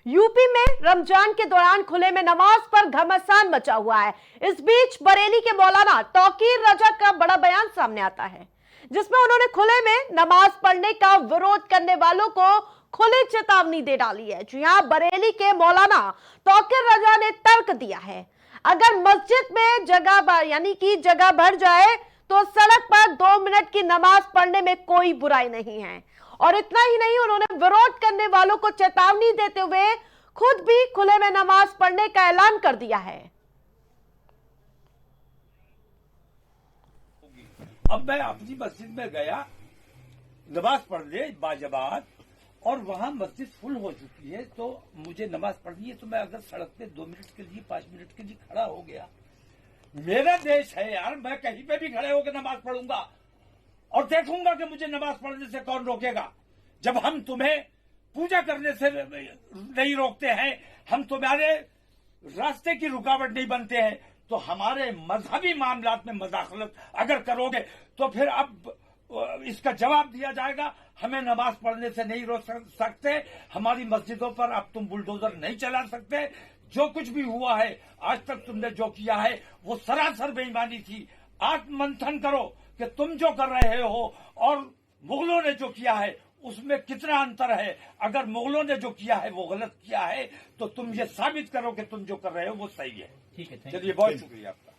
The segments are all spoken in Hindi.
यूपी में रमजान के दौरान खुले में नमाज पर घमासान मचा हुआ है। इस बीच बरेली के मौलाना तौकीर रजा का बड़ा बयान सामने आता है, जिसमें उन्होंने खुले में नमाज पढ़ने का विरोध करने वालों को खुली चेतावनी दे डाली है। जी हां, बरेली के मौलाना तौकीर रजा ने तर्क दिया है, अगर मस्जिद में जगह भर जाए तो सड़क पर 2 मिनट की नमाज पढ़ने में कोई बुराई नहीं है। और इतना ही नहीं, उन्होंने विरोध करने वालों को चेतावनी देते हुए खुद भी खुले में नमाज पढ़ने का ऐलान कर दिया है। अब मैं अपनी मस्जिद में गया नमाज पढ़ने बाजमात, और वहां मस्जिद फुल हो चुकी है, तो मुझे नमाज पढ़नी है। तो मैं अगर सड़क पे 2 मिनट के लिए 5 मिनट के लिए खड़ा हो गया, मेरा देश है यार, मैं कहीं पे भी खड़े होकर नमाज पढ़ूंगा और देखूंगा कि मुझे नमाज पढ़ने से कौन रोकेगा। जब हम तुम्हें पूजा करने से नहीं रोकते हैं, हम तुम्हारे रास्ते की रुकावट नहीं बनते हैं, तो हमारे मजहबी मामलात में मदाखलत अगर करोगे तो फिर अब इसका जवाब दिया जाएगा। हमें नमाज पढ़ने से नहीं रोक सकते, हमारी मस्जिदों पर अब तुम बुलडोजर नहीं चला सकते। जो कुछ भी हुआ है आज तक, तुमने जो किया है वो सरासर बेईमानी थी। आत्ममंथन करो कि तुम जो कर रहे हो और मुगलों ने जो किया है उसमें कितना अंतर है। अगर मुगलों ने जो किया है वो गलत किया है, तो तुम ये साबित करो कि तुम जो कर रहे हो वो सही है। ठीक है, चलिए, बहुत शुक्रिया आपका।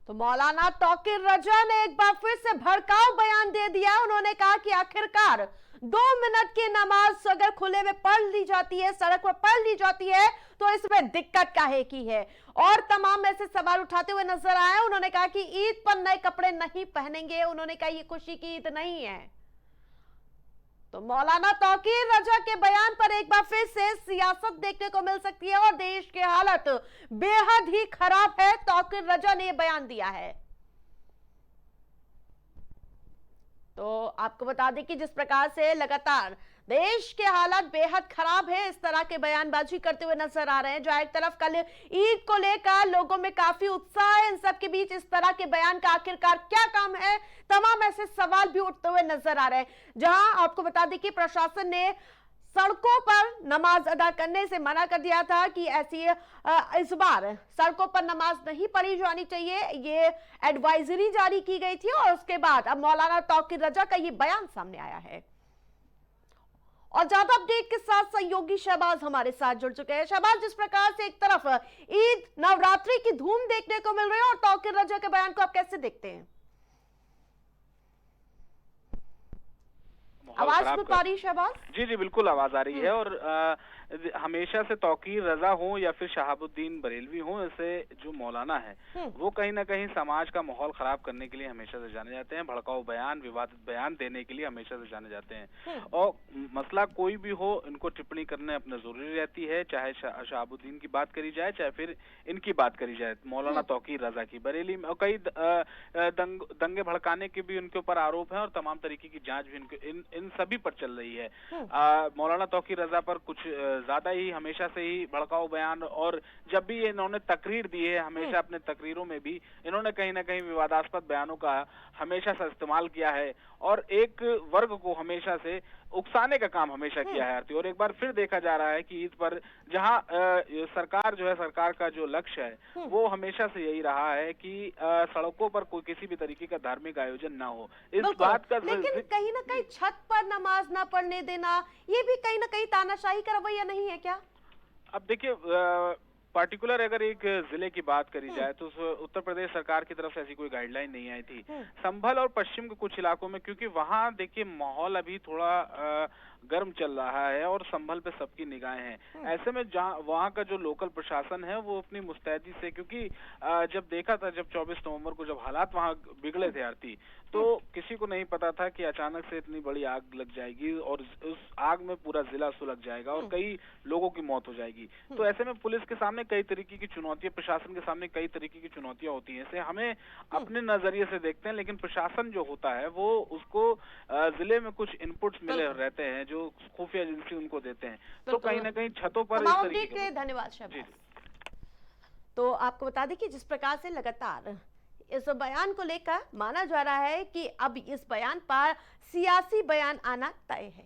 तो मौलाना तौकीर रजा ने एक बार फिर से भड़काऊ बयान दे दिया। उन्होंने कहा कि आखिरकार 2 मिनट की नमाज अगर खुले में पढ़ ली जाती है, सड़क पर पढ़ ली जाती है, तो इसमें दिक्कत काहे की है। और तमाम ऐसे सवाल उठाते हुए नजर आए। उन्होंने कहा कि ईद पर नए कपड़े नहीं पहनेंगे। उन्होंने कहा ये खुशी की ईद नहीं है। तो मौलाना तौकीर रजा के बयान पर एक बार फिर से सियासत देखने को मिल सकती है और देश की हालत बेहद ही खराब है। तौकीर रजा ने यह बयान दिया है। तो आपको बता दें कि जिस प्रकार से लगातार देश के हालात बेहद खराब है, इस तरह के बयानबाजी करते हुए नजर आ रहे हैं। जहां एक तरफ कल ईद को लेकर लोगों में काफी उत्साह है, इन सब के बीच इस तरह के बयान का आखिरकार क्या काम है, तमाम ऐसे सवाल भी उठते हुए नजर आ रहे हैं। जहां आपको बता दें कि प्रशासन ने सड़कों पर नमाज अदा करने से मना कर दिया था कि ऐसी इस बार सड़कों पर नमाज नहीं पढ़ी जानी चाहिए, ये एडवाइजरी जारी की गई थी। और उसके बाद अब मौलाना तौकीर रजा का ये बयान सामने आया है। और ज्यादा अपडेट के साथ सहयोगी शहबाज हमारे साथ जुड़ चुके हैं। शहबाज, जिस प्रकार से एक तरफ ईद नवरात्रि की धूम देखने को मिल रही है और तौकीर रजा के बयान को आप कैसे देखते हैं? आवाज सुन पा रही शहबाज? जी जी, बिल्कुल आवाज आ रही है। और हमेशा से तौकीर रजा हो या फिर शहाबुद्दीन बरेलवी हो, ऐसे जो मौलाना है वो कहीं ना कहीं समाज का माहौल खराब करने के लिए हमेशा से जाने जाते हैं। भड़काऊ बयान, विवादित बयान देने के लिए हमेशा से जाने जाते हैं। और मसला कोई भी हो, इनको टिप्पणी करने अपना जरूरी रहती है, चाहे शहाबुद्दीन की बात करी जाए चाहे फिर इनकी बात करी जाए, मौलाना तौकीर रजा की। बरेली में कई दंगे भड़काने के भी उनके ऊपर आरोप है और तमाम तरीके की जांच भी इन सभी पर चल रही है। मौलाना तौकीर रजा पर कुछ ज्यादा ही हमेशा से ही भड़काऊ बयान, और जब भी इन्होंने तकरीर दी है, हमेशा अपने तकरीरों में भी इन्होंने कहीं ना कहीं विवादास्पद बयानों का हमेशा से इस्तेमाल किया है और एक वर्ग को हमेशा से उकसाने का काम हमेशा किया है आरती। और एक बार फिर देखा जा रहा है कि ईद पर जहां सरकार जो है, सरकार का जो लक्ष्य है वो हमेशा से यही रहा है कि सड़कों पर कोई किसी भी तरीके का धार्मिक आयोजन ना हो। इस बात का लेकिन कहीं ना कहीं छत पर नमाज ना पढ़ने देना, ये भी कहीं ना कहीं तानाशाही का रवैया नहीं है क्या? अब देखिए, पार्टिकुलर अगर एक जिले की बात करी जाए तो उत्तर प्रदेश सरकार की तरफ से ऐसी कोई गाइडलाइन नहीं आई थी। संभल और पश्चिम के कुछ इलाकों में, क्योंकि वहां देखिए माहौल अभी थोड़ा गर्म चल रहा है और संभल पे सबकी निगाहें हैं। ऐसे में जहाँ वहाँ का जो लोकल प्रशासन है वो अपनी मुस्तैदी से, क्योंकि जब देखा था, जब 24 नवंबर को जब हालात वहाँ बिगड़े थे आरती, तो किसी को नहीं पता था कि अचानक से इतनी बड़ी आग लग जाएगी और उस आग में पूरा जिला सुलग जाएगा और कई लोगों की मौत हो जाएगी। तो ऐसे में पुलिस के सामने कई तरीके की चुनौतियां, प्रशासन के सामने कई तरीके की चुनौतियां होती हैं। इसे हमें अपने नजरिए से देखते हैं, लेकिन प्रशासन जो होता है वो उसको जिले में कुछ इनपुट्स मिले रहते हैं जो खुफिया एजेंसी उनको देते हैं। तो कहीं ना कहीं छतों पर इस तरीके के। धन्यवाद शहबाज। तो आपको बता दें कि जिस प्रकार से लगातार इस बयान को लेकर माना जा रहा है कि अब इस बयान पर सियासी बयान आना तय है।